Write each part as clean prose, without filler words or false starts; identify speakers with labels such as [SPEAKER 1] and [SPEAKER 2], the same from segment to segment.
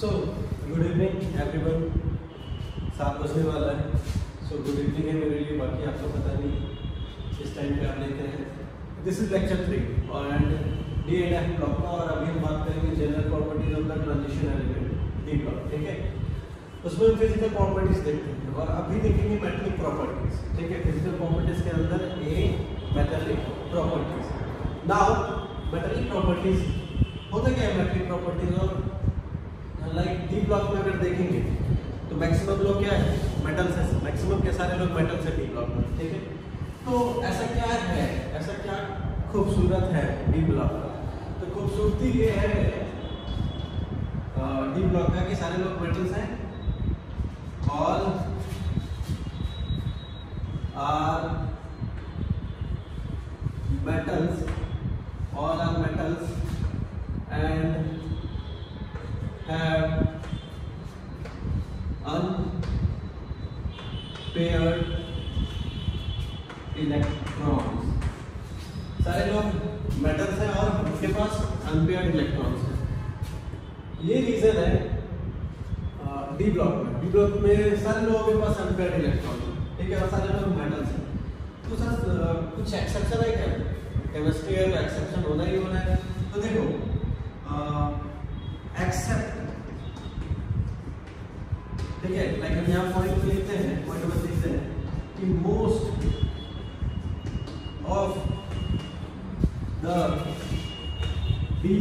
[SPEAKER 1] So good evening everyone. 7 बजने वाला है। सो गुड इवनिंग है मेरे लिए, बाकी आपको पता नहीं इस टाइम पे आप लेते हैं। दिस इज लेक्चर 3 और डी एंड एफ ब्लॉक का, और अभी हम बात करेंगे general properties of the transition element D block. ठीक है, उसमें हम फिजिकल प्रॉपर्टीज देखते हैं और अभी देखेंगे मेटेलिक प्रॉपर्टीज। ठीक है, फिजिकल प्रॉपर्टीज के अंदर a metallic properties. Now metallic properties होता क्या है? मेटेलिक प्रॉपर्टीज और लाइक डी ब्लॉक में अगर देखेंगे तो मैक्सिमम लोग क्या है, मेटल्स है। मैक्सिमम के सारे लोग मेटल्स है डी ब्लॉक में। ठीक है, तो ऐसा क्या है, ऐसा क्या खूबसूरत है डी ब्लॉक का? तो खूबसूरती ये है डी ब्लॉक का कि सारे लोग मेटल्स हैं। All are metals, all are metals and have unpaired electrons। सारे लोग मेटल्स हैं और उनके पास अनपेयर्ड इलेक्ट्रॉन्स हैं। ये रीजन है डी ब्लॉक में। डी ब्लॉक में सारे लोगों के पास अनपेयर्ड इलेक्ट्रॉन है। ठीक है, और सारे लोग मेटल्स हैं। तो सर कुछ एक्सेप्शन है क्या? केमिस्ट्री है तो एक्सेप्शन होना ही होना है। तो देखो एक्सेप्ट, ठीक है, लाइक हम यहाँ पॉइंट लिखते हैं, पॉइंट नंबर लिखते हैं कि most of the D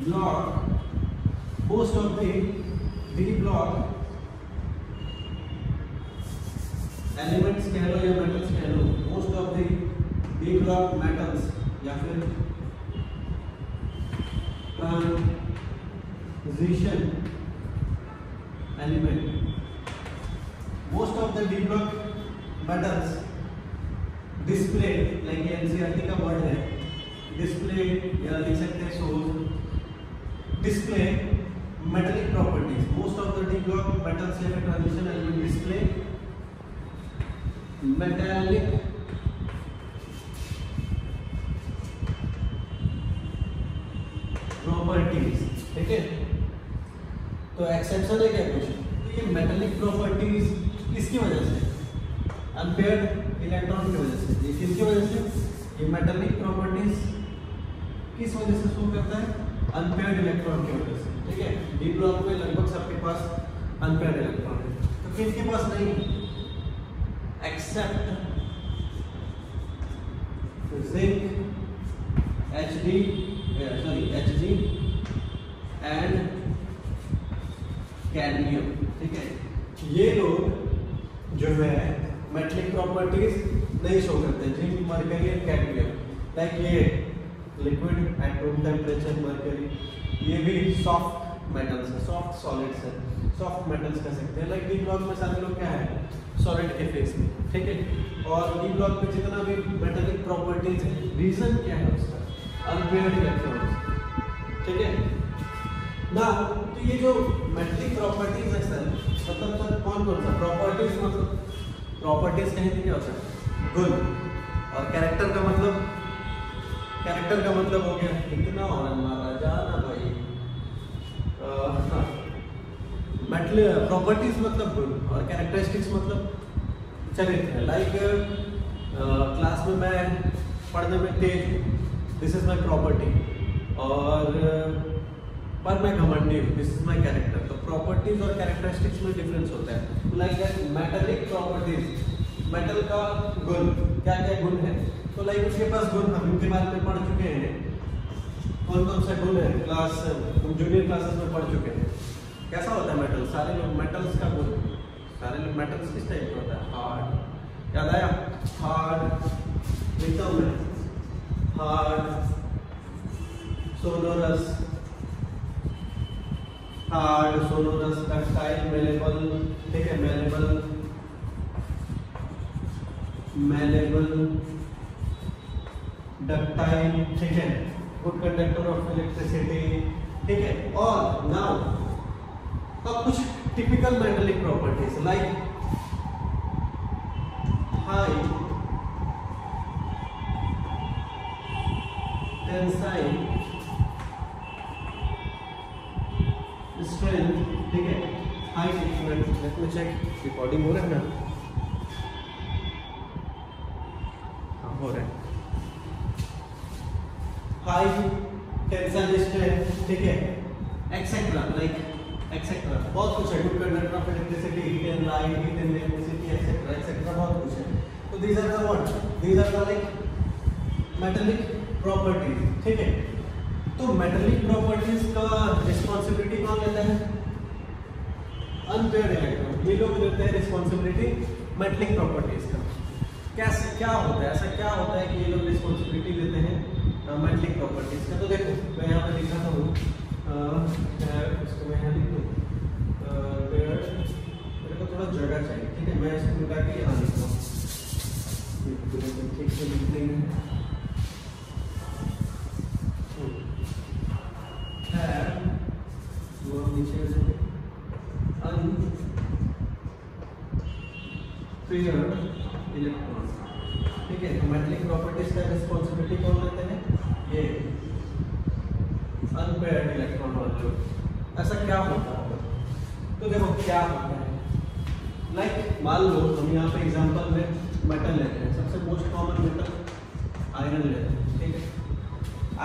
[SPEAKER 1] block, most of the D block elements कह लो या मेटल्स कह लो, most of the D block metals या फिर transition element, most of the D block metals display, like ये एनसीईआरटी का वर्ड है, डिस्प्ले या लिख सकते हैं source, display metallic properties. Most of the D block metals या transition element display metallic properties. ठीक है, तो एक्सेप्शन है क्या कुछ? तो ये मेटेलिक प्रॉपर्टीज किसकी वजह से? अनपेयर्ड इलेक्ट्रॉन की वजह से। ये किसकी वजह से? ये मेटेलिक प्रॉपर्टीज किस वजह से शो करता है? अनपेयर्ड इलेक्ट्रॉन की वजह से। ठीक है, डी ब्लॉक में लगभग सबके पास अनपेयर्ड इलेक्ट्रॉन है। तो किसके पास नहीं? Except zinc, Hg and cadmium. ठीक है, ये लोग जो है मेटेलिक प्रॉपर्टीज नहीं शो करते, zinc, mercury and cadmium. Like ये liquid at room temperature mercury, ये भी सॉफ्ट मेटल्स है, सॉफ्ट सॉलिड्स है, सॉफ्ट मेटल्स कह सकते हैं। लाइक डी ब्लॉक में सारे लोग क्या है, सॉलिड के फेस में। ठीक है, और डी ब्लॉक में जितना भी मेटेलिक प्रॉपर्टीज है, रीजन क्या है उसका? Unpaired electrons. ठीक है ना, तो ये जो मेटेलिक प्रॉपर्टीज है सर, मतलब सर कौन कौन सा प्रॉपर्टीज? मतलब प्रॉपर्टीज कहें तो क्या होता है? गुण। और कैरेक्टर का मतलब, कैरेक्टर का मतलब हो गया इतना हॉर्न मारा जाना भाई। मेटल प्रॉपर्टीज मतलब गुण और कैरेक्टरिस्टिक्स मतलब चरित्र। लाइक क्लास में मैं पढ़ने में तेज हूँ, दिस इज माई प्रॉपर्टी, और पर मैं घमंडी हूँ, दिस इज माई कैरेक्टर। तो प्रॉपर्टीज और कैरेक्टरिस्टिक्स में डिफरेंस होता है। लाइक मेटेलिक प्रॉपर्टीज, मेटल का गुण, क्या क्या गुण है? तो लाइक उसके पास गुण हम इनके बारे में पढ़ चुके हैं। कौन कौन सा गुण है? क्लास हम जूनियर क्लासेस में पढ़ चुके हैं। कैसा होता है मेटल? सारे लोग मेटल्स का गुण, सारे लोग मेटल्स किस टाइप का होता है? हार्ड। याद आया? हार्ड लिखता हूँ मैं, hard, sonorous, hard, sonorous, ductile, malleable. ठीक है, मेलेबल, मेलेबल, डक्टाइल। ठीक है, गुड कंडक्टर ऑफ इलेक्ट्रिसिटी। ठीक है, और नाउ अब कुछ typical metallic properties like high tensile strength, ठीक है, height, let me check recording हो रहा है ना, हाँ हो रहा है, हाइट, टेंसाइल स्ट्रेंथ, ठीक है, एक्सेट्रा, लाइक एक्सेट्रा, बहुत कुछ है, good conductor of electricity, heat and light, heat and electricity, etcetera etcetera, बहुत कुछ है। तो these are the what, these are the like metallic properties, ठीक है। तो मेटेलिक प्रॉपर्टीज का रिस्पांसिबिलिटी कौन लेता है? अनपेयर्ड इलेक्ट्रॉन, ये लोग लेते हैं रिस्पांसिबिलिटी मेटेलिक प्रॉपर्टीज का। कैसे, क्या होता है, ऐसा क्या होता है कि ये लोग रिस्पांसिबिलिटी लेते हैं मेटेलिक प्रॉपर्टीज का? तो देखो मैं यहाँ पे लिखाता हूँ, इसको मैं यहाँ लिख दूँ, मेरे को थोड़ा जगह चाहिए, ठीक है, मैं इसको मिटा के यहाँ लिखता हूँ, ठीक से लिख देंगे। वो नीचे अनपेयर्ड इलेक्ट्रॉन, ठीक है। तो मेटेलिक प्रॉपर्टीज का रिस्पांसिबिलिटी कौन लेते हैं? ये अनपेयर्ड इलेक्ट्रॉन वाले। ऐसा क्या होता है? तो देखो क्या होता है, लाइक मान लो हम यहाँ पे एग्जांपल में मेटल लेते हैं, सबसे मोस्ट कॉमन मेटल आयरन लेते हैं, ठीक है।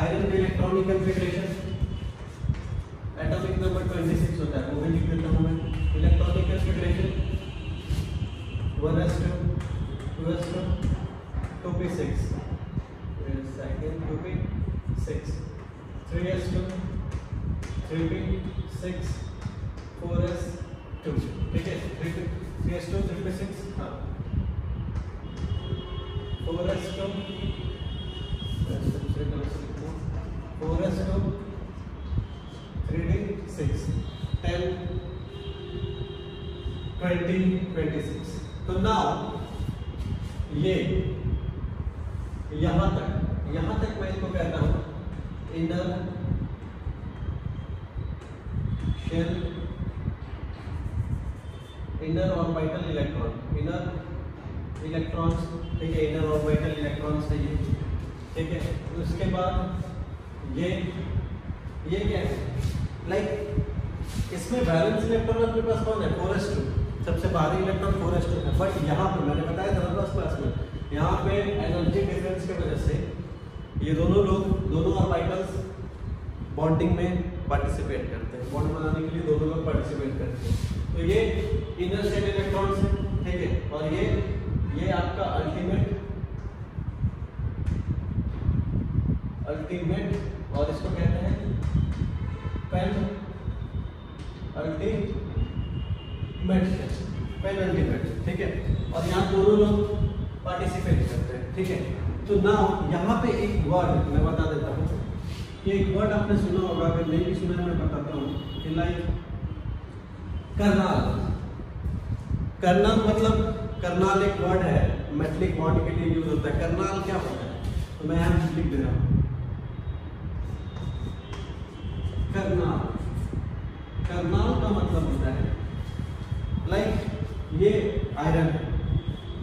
[SPEAKER 1] आयरन का इलेक्ट्रॉनिक कॉन्फ़िगरेशन एटॉमिक नंबर 26 होता है, वो भी लिख देता हूँ मैं। Electronic configuration 1s2 2s2 2p6 second 2p6 3s2 3p6 4s2, ठीक है, 3s2 3p6, हाँ 4s2 4s2 3d6 10 20 26। तो नाउ ये यहाँ तक मैं इसको कहता हूँ inner shell, inner orbital electron, inner electrons, ठीक है, इनर ऑर्बिटल इलेक्ट्रॉन्स है ये, ठीक है। उसके बाद ये क्या है, लाइक इसमें वैलेंस इलेक्ट्रॉन आपके पास कौन है? 4s2, सबसे भारी इलेक्ट्रॉन 4s2 है। बट यहाँ पे मैंने बताया था लास्ट क्लास में, यहाँ पे एनर्जी डिफरेंस की वजह से ये दोनों ऑर्बिटल्स बॉन्डिंग में पार्टिसिपेट करते हैं, बॉन्ड बनाने के लिए दोनों लोग पार्टिसिपेट करते हैं। तो ये इनर शेल इलेक्ट्रॉन्स है, ठीक है, और ये आपका अल्टीमेट, और इसको कहते हैं पेन अल्टीमेट, ठीक है, और यहाँ दोनों लोग पार्टिसिपेट करते हैं, ठीक है। तो नाउ यहाँ पे एक वर्ड मैं बता देता हूँ, ये एक वर्ड आपने सुना होगा, अगर नहीं भी सुना मैं बताता हूँ कि लाइक कर्नाल। कर्नाल मतलब, कर्नाल एक वर्ड है, मेटलिक बॉन्ड के लिए यूज होता है। कर्नाल क्या होता है? तो मैं यहाँ लिख दे रहा हूँ, कर्नाल का मतलब होता है लाइक ये आयरन है,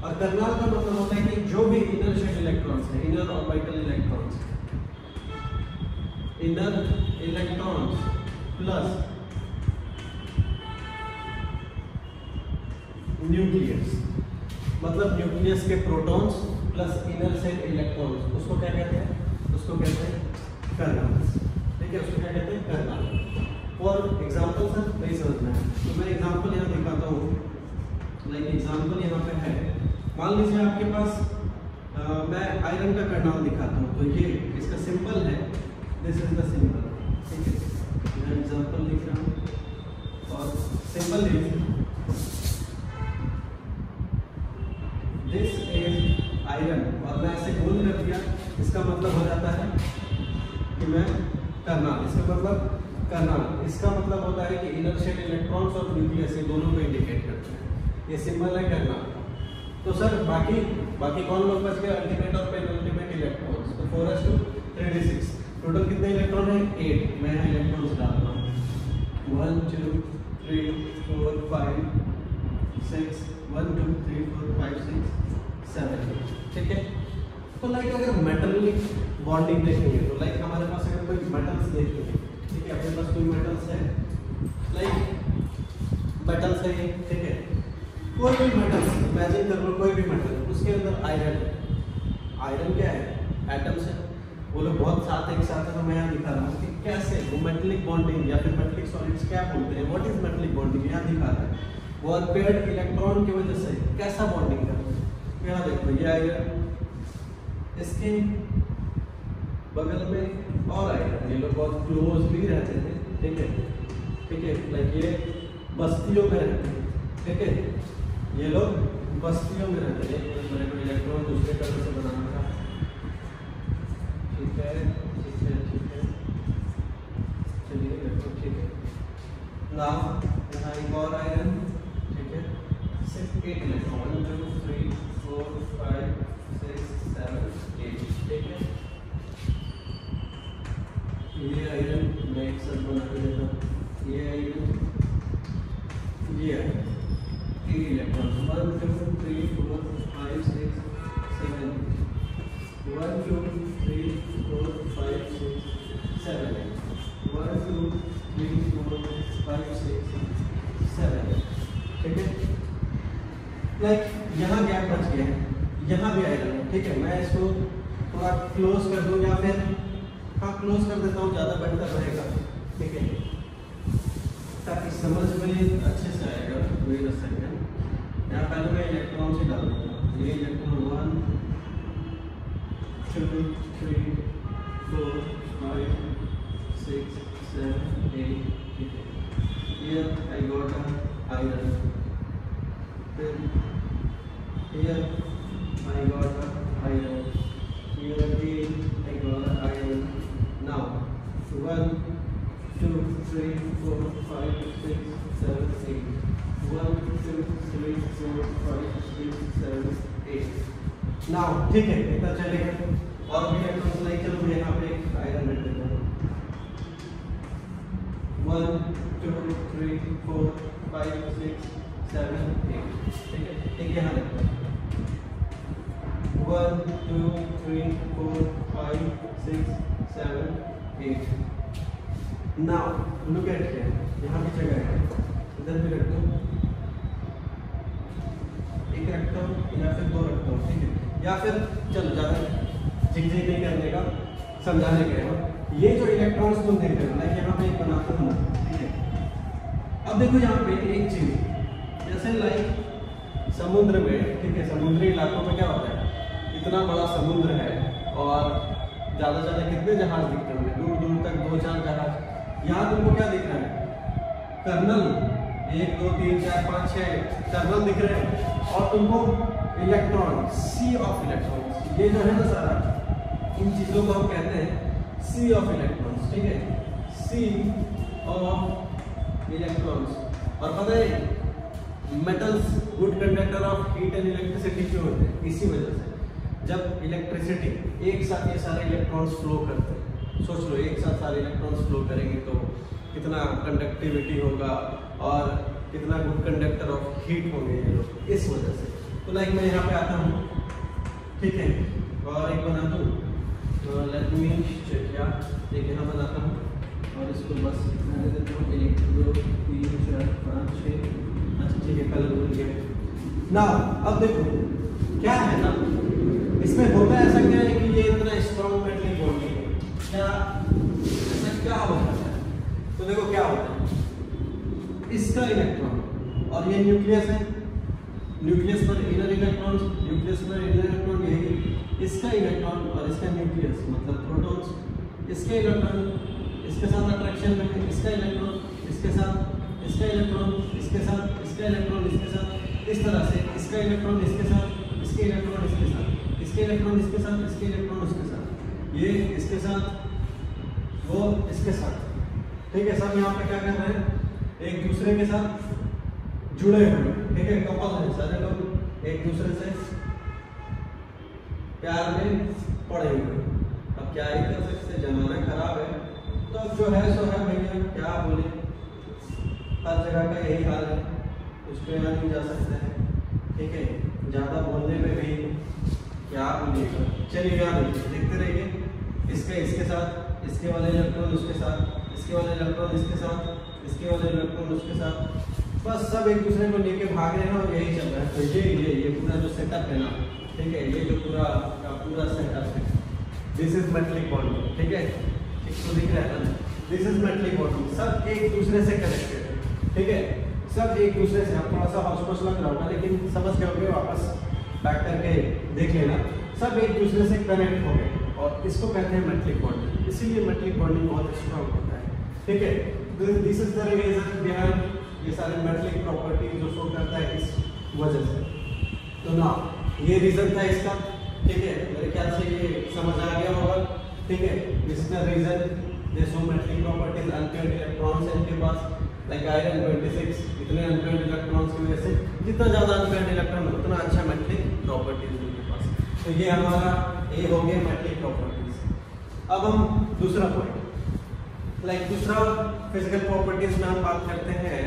[SPEAKER 1] और कर्नाल का मतलब होता है कि जो भी इनर शेल इलेक्ट्रॉन्स है, inner orbital electrons, inner electrons plus nucleus, मतलब न्यूक्लियस के protons plus inner shell electrons, उसको क्या कहते हैं? उसको कहते हैं कर्नाल, ठीक है, उसको क्या कहते हैं? कर्नाल। और एग्जाम्पल सर नहीं समझना है, तो मैं एग्जाम्पल यहाँ दिखाता हूँ, लाइक एग्जाम्पल यहाँ पे है, मान लीजिए आपके पास मैं आयरन का कर्नाल दिखाता हूँ, तो ये इसका सिंबल है, दिस इज द सिंबल, ठीक है, मैं एग्जाम्पल लिख रहा हूँ और सिंबल लिख, दिस इज आयरन, और मैं ऐसे गोल कर दिया, इसका मतलब हो जाता है कि मैं कर्नाल, इसका मतलब कर्नाल, इसका मतलब होता है कि इनर शेल इलेक्ट्रॉन्स और न्यूक्लियस ये दोनों को इंडिकेट करते हैं, ये सिंबल है कर्नाल। तो सर बाकी कौन लोग बच गए? अल्टीमेट और पेनल्टीमेट इलेक्ट्रॉन्स। तो 4s2 3d6, टोटल कितने इलेक्ट्रॉन है? 8। मैं यहाँ इलेक्ट्रॉन्स डालता हूँ, 1 2 3 4 5 6 1 2 3 4 5 6 7, ठीक है। तो लाइक अगर मेटलिक बॉन्डिंग देखेंगे, तो लाइक हमारे पास अगर कोई मेटल्स देखेंगे, ठीक है, अपने पास कोई मेटल्स है, लाइक मेटल से ही, ठीक है, कोई भी मेटल इमेजिन कर लो, कोई भी मेटल उसके अंदर आयरन है। आयरन क्या है? एटम्स है। वो लोग बहुत साथ एक साथ है, तो मैं यहाँ दिखा रहा हूँ कि कैसे वो मेटलिक बॉन्डिंग या फिर मेटलिक सॉलिड्स क्या बोलते हैं, व्हाट इज मेटलिक बॉन्डिंग, यहाँ दिखा रहा है। वो अनपेयर्ड इलेक्ट्रॉन की वजह से कैसा बॉन्डिंग करते हैं। यहाँ देखो ये आयरन, इसके बगल में और आयरन, ये लोग बहुत क्लोजली रहते थे, ठीक है, ठीक है, लाइक ये बस्तियों में रहते हैं, ठीक है, ये लोग बस्तियों में रहते हैं। मेरे को इलेक्ट्रॉन दूसरे कलर से बनाना था, ठीक है, ठीक है, ठीक है, चलिए देखो, ठीक है। नाउ यहाँ एक और आयरन, ठीक है, सिर्फ 8 इलेक्ट्रॉन, 1 2 3 4 5 6 7 8, ठीक है। ये आयरन मैं एक साथ बना के देता हूँ। ये आयरन, ये आयरन, 8 इलेक्ट्रॉन, 1 2 3 4 5 6 7, 1 2 3 4 5 6 7, 1 2 3 4 5 6 7, ठीक है। लाइक यहाँ गैप बच गया है, यहाँ भी आयरन है, ठीक है। मैं इसको थोड़ा क्लोज कर दूँ या फिर हाँ क्लोज कर देता हूँ, ज़्यादा बेहतर रहेगा, ठीक है, ताकि समझ में अच्छे से आएगा। वेट अ सेकंड, यहाँ पहले मैं इलेक्ट्रॉन से डाल देता हूँ। ये इलेक्ट्रॉन 1 2 3 4 5 6 7 8, ठीक है। Here I got an iron. Then here I got an iron. Here again I got an iron. Now 1 2 3 4 5 6 7 8. 1 2 3 4 5 6 7 8. Now ठीक है, इतना चलेगा। और भी इलेक्ट्रॉन्स लाइक, चलो मैं यहाँ पे एक आयरन रख देता हूँ। 1 2 3 4 5 6 7 8, ठीक है, एक यहाँ रखते हैं। 1 2 3 4 5 6 7 8। नाउ लुक एट हियर, यहाँ भी जगह है, इधर भी रखता हूँ, एक रखता हूँ या फिर 2 रखता हूँ, ठीक है। या फिर चलो ज़्यादा झिकझिक नहीं करने का, समझाने के लिए ये जो इलेक्ट्रॉन्स तुम देख रहे हो, लाइक यहाँ पे एक बनाता हूँ, ठीक है। अब देखो यहाँ पे एक चीज, जैसे लाइक समुद्र में, ठीक है, समुद्री इलाकों में क्या होता है, इतना बड़ा समुद्र है और ज़्यादा से ज़्यादा कितने जहाज दिखते होंगे, दूर दूर तक 2-4 जहाज। यहाँ तुमको क्या दिख रहा है? कर्नल, 1 2 3 4 5 6 कर्नल दिख रहे हैं, और तुमको इलेक्ट्रॉन, सी ऑफ इलेक्ट्रॉन्स, ये जो है ना सारा, इन चीज़ों को हम कहते हैं सी ऑफ इलेक्ट्रॉन्स, ठीक है, सी ऑफ इलेक्ट्रॉन्स। और पता है metals good conductor of heat and electricity क्यों होते हैं? इसी वजह से। जब इलेक्ट्रिसिटी एक साथ ये सारे इलेक्ट्रॉन्स फ्लो करते हैं, सोच लो एक साथ सारे इलेक्ट्रॉन्स फ्लो करेंगे तो कितना कंडक्टिविटी होगा और कितना गुड कंडक्टर ऑफ हीट होंगे ये लोग, इस वजह से। तो लाइक मैं यहाँ पे आता हूँ, ठीक है, और एक बना दूँ, तो लेट मी चेक, या एक यहाँ बनाता हूँ और इसको बस मैं दे देता हूँ 1 2 3 4 5 6। अच्छा ठीक है, कलर भूल गया ना। अब देखो क्या है ना, इसमें होता है ऐसा क्या है कि ये इतना स्ट्रॉन्ग मेटलिक बॉन्डिंग है, क्या ऐसा क्या होता है? तो देखो क्या होता है, इसका इलेक्ट्रॉन और ये न्यूक्लियस है, न्यूक्लियस पर इनर इलेक्ट्रॉन, न्यूक्लियस पर इनर इलेक्ट्रॉन, यही इसका इलेक्ट्रॉन और इसका न्यूक्लियस मतलब प्रोटॉन्स, इसके इलेक्ट्रॉन इसके साथ अट्रैक्शन में है, इसका इलेक्ट्रॉन इसके साथ, इसका इलेक्ट्रॉन इसके साथ, इसका इलेक्ट्रॉन इसके साथ, इस तरह से इसका इलेक्ट्रॉन इसके साथ, इसके इलेक्ट्रॉन इसके साथ, इसके इलेक्ट्रॉन इसके साथ, इसके इलेक्ट्रॉन इसके साथ, ये इसके साथ, वो इसके साथ, ठीक है। सब यहाँ पे क्या कर रहे हैं, एक दूसरे के साथ जुड़े हुए, ठीक है, कपल हैं सारे लोग, एक दूसरे से प्यार में पड़े हुए। अब क्या ही कर सकते, जमाना खराब है, तो अब जो है सो है भैया, क्या बोले, हर जगह का यही हाल है, कुछ पे नहीं जा सकते हैं, ठीक है। ज़्यादा बोलने में भी क्या बोलिएगा, चलिए यार देखते रहिए, इसके साथ, इसके वाले इलेक्ट्रॉन उसके साथ, इसके वाले इलेक्ट्रॉन इसके साथ, इसके वाले इलेक्ट्रॉन उसके साथ, बस सब एक दूसरे को लेके भाग रहे हैं और यही चल रहा है। तो ये पूरा जो सेटअप है ना, ठीक है, ये जो पूरा सेटअप है, दिस इज मेटलिक बॉन्डिंग, ठीक है, इसको दिख रहा है ना, दिस इज मेटलिक बॉन्डिंग, सब एक दूसरे से कनेक्टेड है, ठीक है, सब एक दूसरे से। आप थोड़ा सा हॉस्पिटल लग रहा होगा लेकिन समझ गए होंगे, वापस बैक करके देख लेना, सब एक दूसरे से कनेक्ट हो गए और इसको कहते हैं मेटलिक बॉन्डिंग। इसीलिए मेटलिक बॉन्डिंग बहुत स्ट्रॉन्ग होता है, ठीक है। This is the reason behind ये सारे मेटलिक प्रॉपर्टी जो शो करता है इस वजह से। तो ना ये रीजन था इसका, ठीक है, मेरे ख्याल से ये समझ आ गया होगा, ठीक है। This is the reason they show metallic properties, unpaired electrons इनके पास, लाइक आयरन 26, इतने अनपेयर्ड इलेक्ट्रॉन्स की वजह से, जितना ज़्यादा अनपेयर्ड इलेक्ट्रॉन उतना अच्छा मेटलिक प्रॉपर्टीज उनके पास। तो ये हमारा ये हो गया मेटलिक प्रॉपर्टीज। अब हम दूसरा पॉइंट, लाइक दूसरा फिजिकल प्रॉपर्टीज में हम बात करते हैं,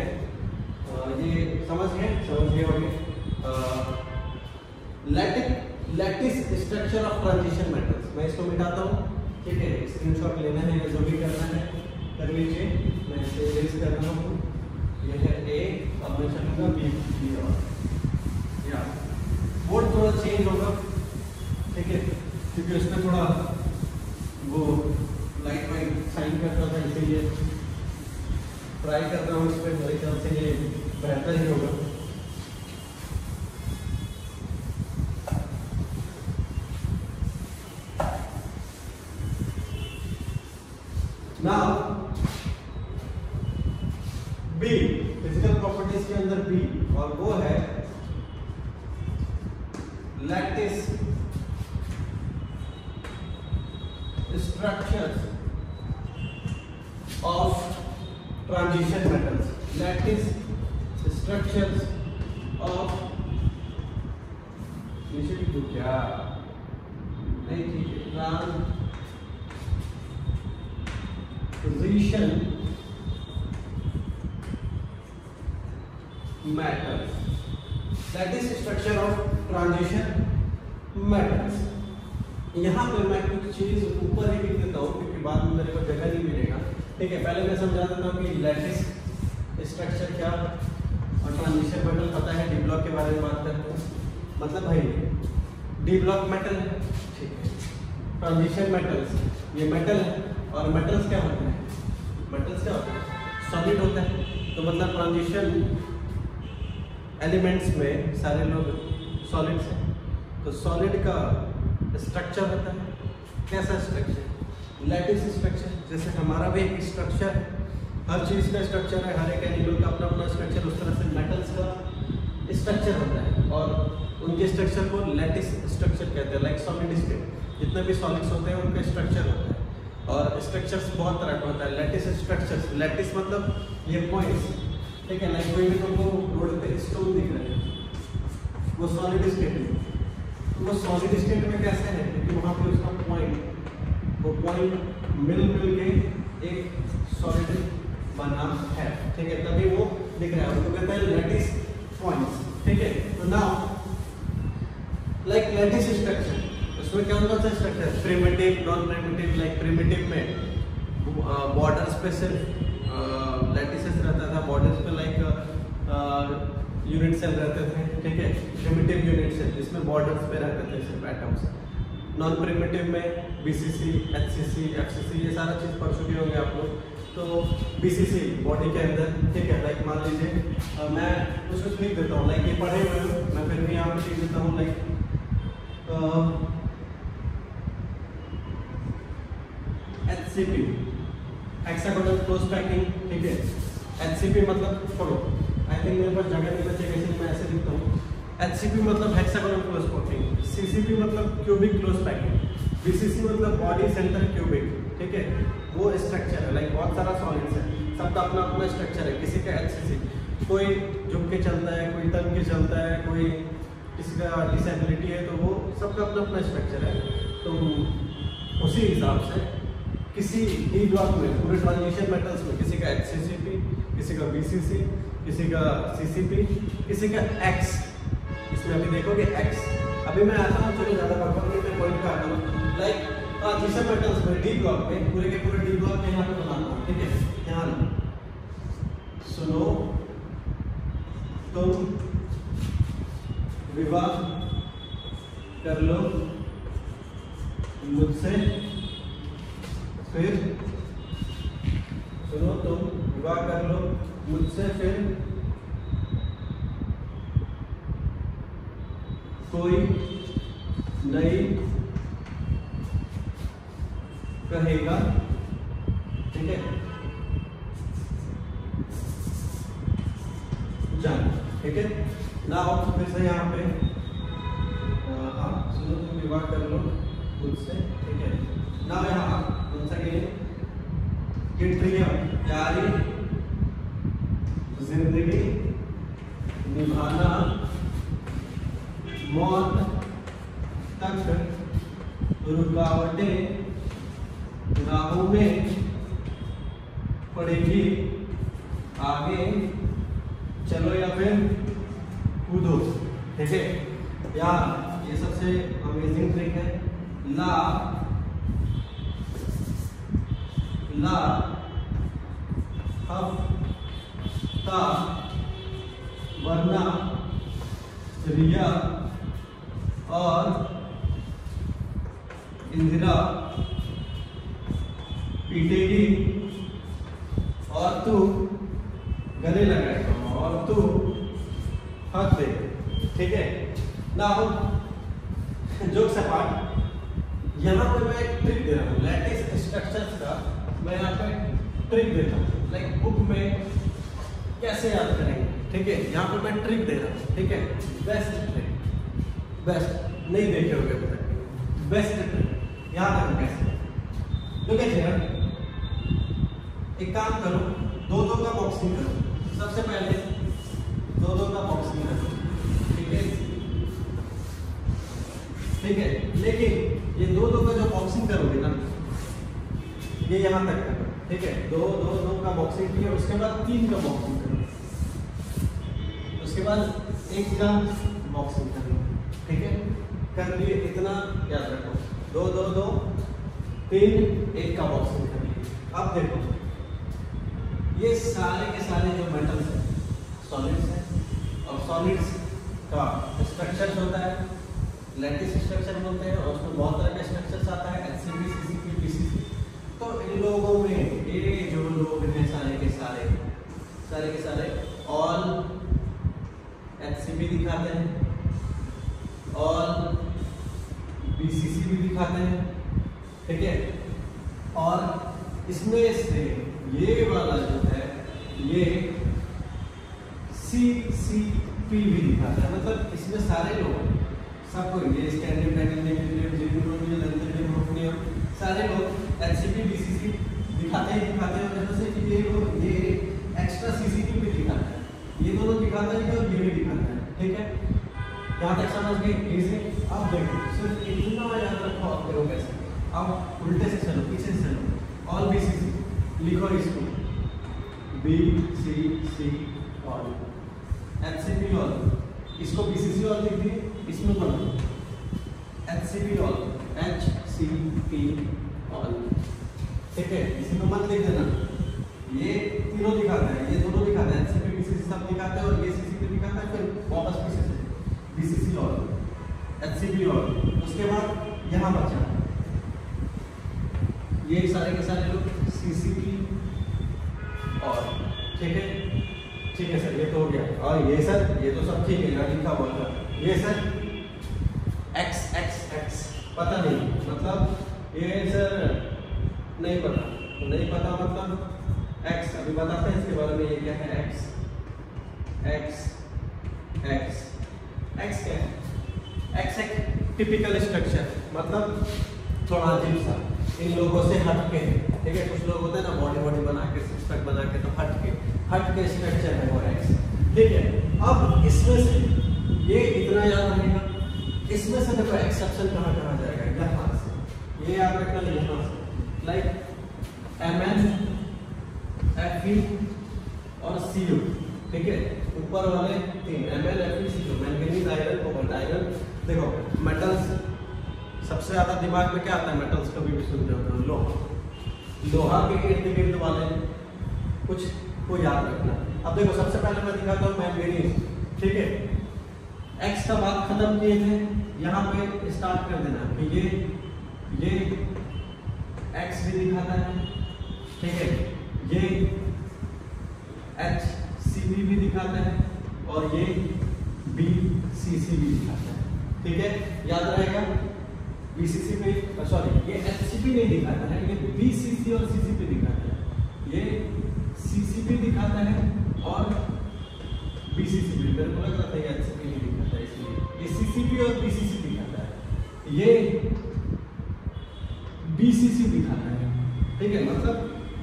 [SPEAKER 1] ये समझ गए होंगे, lattice structure of transition metals. मैं इसको मिटाता हूँ, ठीक है, स्क्रीनशॉट लेना है या जो भी करना है कर लीजिए, मैं इसे इरेज कर रहा हूँ। यह है ए, अब मैं चलूँगा बी और या बोर्ड थोड़ा चेंज होगा, ठीक है, क्योंकि उसमें थोड़ा वो लाइट वाइट साइन करता था, इसीलिए ट्राई कर रहा हूँ इस पर, मेरे ख्याल से ये बेहतर ही होगा। नाउ बी, फिजिकल प्रॉपर्टीज के अंदर बी, और वो है lattice structures of transition metals, lattice structures of, नीचे भी तो क्या नहीं, ठीक है, transition metals, lattice structure of transition metals. यहाँ पे मैं कुछ चीज ऊपर ही लिख देता हूँ क्योंकि बाद में मेरे को जगह नहीं मिलेगा, ठीक है। पहले मैं समझा देता हूँ कि लैटिस स्ट्रक्चर क्या और ट्रांजिशन मेटल पता है, डी ब्लॉक के बारे में बात करते हैं, मतलब भाई डी ब्लॉक मेटल है, ठीक है, ट्रांजिशन मेटल्स ये मेटल है, और मेटल्स क्या होते हैं, मेटल्स क्या होते हैं, सॉलिड होता है। तो मतलब ट्रांजिशन एलिमेंट्स में सारे लोग सॉलिड्स हैं, तो सॉलिड का स्ट्रक्चर होता है, कैसा स्ट्रक्चर, लैटिस स्ट्रक्चर। जैसे हमारा भी एक स्ट्रक्चर है, हर चीज़ का स्ट्रक्चर है, हर एक एनिमल का अपना अपना स्ट्रक्चर, उस तरह से मेटल्स का स्ट्रक्चर होता है और उनके स्ट्रक्चर को लैटिस स्ट्रक्चर कहते हैं, लाइक सॉलिड स्टेट। जितने भी सॉलिड्स होते हैं उनका स्ट्रक्चर होता है, और स्ट्रक्चर्स बहुत तरह का होता है। लैटिस स्ट्रक्चर्स, लैटिस मतलब ये पॉइंट्स, ठीक है, लाइक कोई भी तुमको रोड पे स्टोन दिख रहा है, वो सॉलिड स्टेट है। तो वो सॉलिड स्टेट में कैसे है, क्योंकि वहाँ पे उसका पॉइंट, वो पॉइंट मिल के एक सॉलिड बना है, ठीक है, तभी वो दिख रहा है, उसको कहते हैं लैटिस पॉइंट्स, ठीक है। तो नाउ लाइक लैटिस स्ट्रक्चर, उसमें क्या होता है structure, primitive, non primitive. Like primitive में बॉर्डर्स पे सिर्फ लैटिसेस रहता था, बॉर्डर्स पे लाइक यूनिट सेल रहते थे, ठीक है, प्रिमिटिव यूनिट सेल जिसमें बॉर्डर्स पे रहते थे सिर्फ एटम्स। नॉन प्रिमिटिव में बीसीसी, एचसीसी, एफसीसी, ये सारा चीज़ पढ़ चुके होंगे आप लोग। तो बीसीसी बॉडी के अंदर, ठीक है, लाइक मान लीजिए मैं उसको लिख देता हूँ, लाइक ये पढ़े हुए हैं, मैं फिर भी यहाँ पे लिख देता हूँ, like HCP, hexagonal close packing, ठीक है। HCP मतलब छोड़ो, आई थिंक मेरे पास जगह नहीं बचेगा इसलिए मैं ऐसे लिखता हूँ। HCP मतलब हेक्सागोनल क्लोज पैकिंग, CCP मतलब क्यूबिक क्लोज पैकिंग, BCC मतलब बॉडी सेंटर क्यूबिक, ठीक है। वो स्ट्रक्चर है, लाइक बहुत सारा सॉलिड्स है, सबका अपना अपना स्ट्रक्चर है। किसी का HCC, कोई झुक के चलता है, कोई तन के चलता है, कोई किसी का डिसेबिलिटी है, तो वो सबका अपना अपना स्ट्रक्चर है। तो उसी हिसाब से किसी डी ब्लॉक में पूरे ट्रांजिशन मेटल्स में किसी का HCCP, किसी का BCC, किसी का CCP, किसी का X, इसमें अभी देखोगे X। अभी मैं आता हूँ, चलो ज़्यादा पढ़ता हूँ, मैं पॉइंट पे आता हूँ। लाइक ट्रांजिशन मेटल्स में डी ब्लॉक में पूरे के पूरे डी ब्लॉक में यहाँ पे बनाता हूँ, ठीक है। ध्यान सुनो, सुनो, तुम विवाह कर लो मुझसे, फिर कोई नहीं कहेगा, ठीक है, जान, ठीक है ना। और फिर से यहाँ पे हाँ सुनो, तुम विवाह कर लो मुझसे, ठीक है ना। यहाँ कौन सा यारी जिंदगी निभाना, मौत तक रुकावटें राहों में पड़ेगी, आगे चलो या फिर कूदो, ठीक है। यार ये सबसे अमेजिंग ट्रिक है। ला ला हफ्ता वरना रिया और इंदिरा पीटेगी और तू गले लगाएगा और तू हक दे, ठीक है ना। हो जोक्स अपार्ट, यहाँ पे मैं एक ट्रिक दे रहा हूँ लैटिस स्ट्रक्चर्स का। मैं यहाँ पे ट्रिक देता हूँ, लाइक बुक में कैसे याद करेंगे, ठीक है। यहाँ पे मैं ट्रिक दे रहा हूँ, ठीक है। बेस्ट ट्रिक, बेस्ट नहीं देखे होंगे अभी तक, बेस्ट ट्रिक याद रखो कैसे। देखिए एक काम करो, दो का बॉक्सिंग करो। सबसे पहले दो का बॉक्सिंग करो, ठीक है, ठीक है। लेकिन ये दो का जो बॉक्सिंग करोगे ना, ये यहाँ तक करो, ठीक है। दो का बॉक्सिंग किया, उसके बाद 3 का बॉक्सिंग करो, उसके बाद 1 का बॉक्सिंग करो, ठीक है। कर लिए, इतना याद रखो। 2 2 2 3 1 का बॉक्सिंग कर लिए। अब देखो ये सारे के सारे जो मेटल्स हैं सॉलिड्स हैं, और सॉलिड्स का स्ट्रक्चर होता है लैटिस स्ट्रक्चर बोलते हैं, और उसमें बहुत तरह के स्ट्रक्चर्स आता है, HCP, CCP, PCP। तो इन लोगों में ये जो लोग हैं सारे के सारे ऑल HCP दिखाते हैं और BCC भी दिखाते हैं, ठीक है। और इसमें से ये वाला जो है ये CCP भी दिखाता है, मतलब इसमें सारे लोग सबको, ये सारे लोग HCP BCC दिखाते हैं, और जैसे कि ये लोग ये एक्स्ट्रा CCP भी दिखाता है, ये दोनों दिखाता है और ये भी दिखाता है, ठीक है। यहाँ तक समझ गए इजी। अब देखो सिर्फ इतना याद रखो, आप करो कैसे। अब उल्टे से चलो, पीछे से चलो। ऑल BCC लिखो इसको, BCC ऑल, HCP ऑल, इसको BCC ऑल लिख दिए, इसमें बनाओ HCP ऑल, HCP ऑल, ठीक है। इसी को मत लिख देना, ये तीनों दिखाता है, ये दोनों दिखाता है, HCP BCC सब दिखाता है, और ये CCP दिखाता है, फिर वापस पीछे से BCC ऑल, HCP ऑल। उसके बाद यहाँ बचा ये सारे के सारे लोग CCP ऑल, ठीक है सर, ये तो हो गया। और ये सर, ये तो सब ठीक है, यहाँ लिखा हुआ था। ये सर X पता नहीं, मतलब ये सर नहीं पता मतलब X, अभी बताते हैं इसके बारे में। ये क्या है X क्या है? X एक टिपिकल स्ट्रक्चर, मतलब थोड़ा अजीब सा, इन लोगों से हटके, ठीक है। कुछ लोग होते हैं ना बॉडी बना के, सिक्स पैक बना के, तो हटके स्ट्रक्चर है वो X, ठीक है। अब इसमें से ये इतना याद रहेगा, इसमें से देखो एक्सेप्शन कहाँ जाएगा, यहाँ से, ये याद रखना, यहाँ से, लाइक Mn Fe और Cu, ठीक है। ऊपर वाले 3 Mn Fe Cu, manganese iron cobalt iron. देखो मेटल्स सबसे ज्यादा दिमाग में क्या आता है, मेटल्स कभी भी सुनते हो, लोहा के इर्द गिर्द वाले कुछ को याद रखना। अब देखो सबसे पहले मैं दिखाता हूँ मैंगनीज, ठीक है। X का बात खत्म किए थे, यहाँ पे स्टार्ट कर देना कि ये X भी दिखाता है, ठीक है। ये HCP भी दिखाता है और ये BCC भी दिखाता है। ठीक है, याद रहेगा। BCC पे सॉरी ये HCP नहीं दिखाता है, ये BCC और CCP दिखाता है। ये CCP दिखाता है और BCC भी, मेरे को लग रहा था ये HCP नहीं दिखाता है, इसलिए ये CCP और BCC दिखाता है, ये BCC दिखाता है। ठीक है, मतलब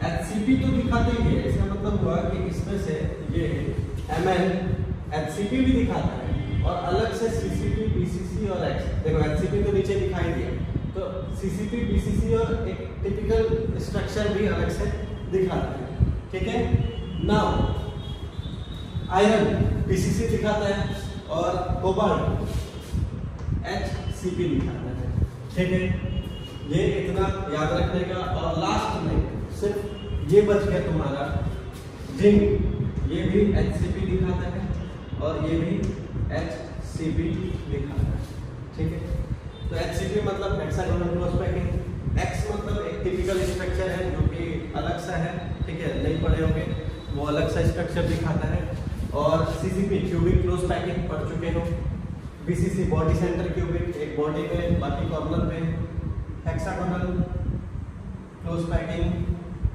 [SPEAKER 1] HCP तो दिखाते ही है, इसका मतलब हुआ कि इसमें से ये MN HCP भी दिखाता है और अलग से CCP BCC और X। देखो HCP तो नीचे दिखाई दिया, तो CCP BCC और एक टिपिकल स्ट्रक्चर भी अलग से दिखाता है। ठीक है, नाउ आयरन BCC दिखाता है और कोबाल्ट HCP दिखाता है। ठीक है, ये इतना याद रखने का। और लास्ट में सिर्फ ये बच गया तुम्हारा जिंक, ये भी HCP दिखाता है और ये भी HCP दिखाता है। ठीक है, तो HCP मतलब हेक्सागोनल क्लोज पैकिंग, X मतलब एक टिपिकल स्ट्रक्चर है जो कि अलग सा है। ठीक है, नहीं पढ़े होंगे, वो अलग सा स्ट्रक्चर दिखाता है। और CCP क्यूबिक क्लोज पैकिंग पढ़ चुके हो। BCC बॉडी सेंटर क्यूबिक, एक बॉडी में बाकी कॉर्नर में। Hexagonal close packing,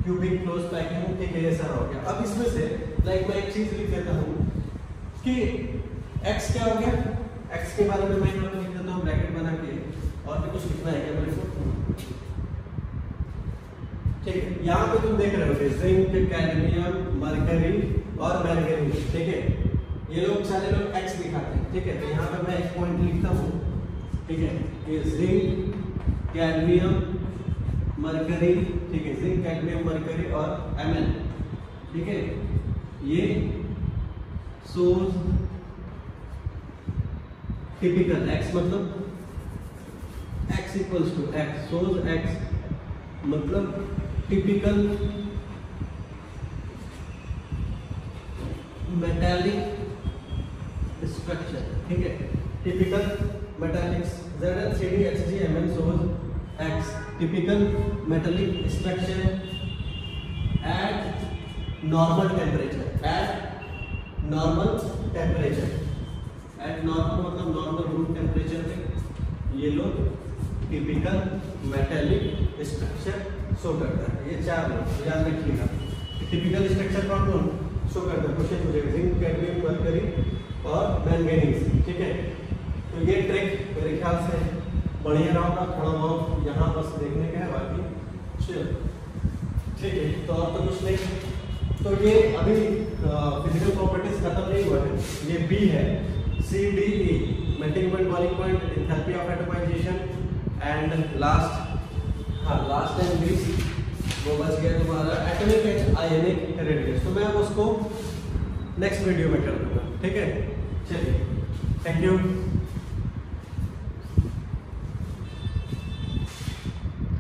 [SPEAKER 1] cubic close packing. ठीक है, ये सारा हो गया। अब इसमें से लाइक मैं एक चीज लिख देता हूँ कि X क्या हो गया, X के बारे में मैं यहाँ लिख देता हूँ ब्रैकेट बना के। और भी कुछ लिखना है क्या मेरे को? ठीक है, यहाँ पे तुम देख रहे हो जिंक, कैडमियम, मरकरी और मैंगनीज। ठीक है, ये लोग सारे लोग X दिखाते हैं। ठीक है, तो यहाँ पे मैं एक पॉइंट लिखता हूँ। ठीक है, ये जिंक, कैडमियम, मरकरी। ठीक है, जिंक, कैडमियम, मरकरी और Mn। ठीक है, ये सोर्स टिपिकल X मतलब X equals to X, source X मतलब टिपिकल मेटालिक स्ट्रक्चर। ठीक है, typical metallics ZnCdHgMn source X, typical metallic structure at normal temperature, at normal temperature, at normal मतलब normal room temperature पे ये लोग typical metallic structure show करता है। ये चार लोग याद रखिएगा। टिपिकल स्ट्रक्चर कौन कौन शो करता है? क्वेश्चन पूछेगा जिंक, कैडमियम, मरकरी और मैंगनीज। ठीक है, तो ये ट्रिक मेरे ख्याल से बढ़िया रहा होगा। थोड़ा बहुत यहाँ बस देखने का है, बाकी चलो ठीक है। तो और तो कुछ नहीं। तो ये अभी फिजिकल प्रॉपर्टीज खत्म नहीं हुआ है। ये B है, CDE melting point, boiling point, enthalpy of atomization and last time भी वो बच गया तुम्हारा एटॉमिक आयनिक रेडियस। तो मैं उसको नेक्स्ट वीडियो में कर दूंगा। ठीक है, चलिए, थैंक यू।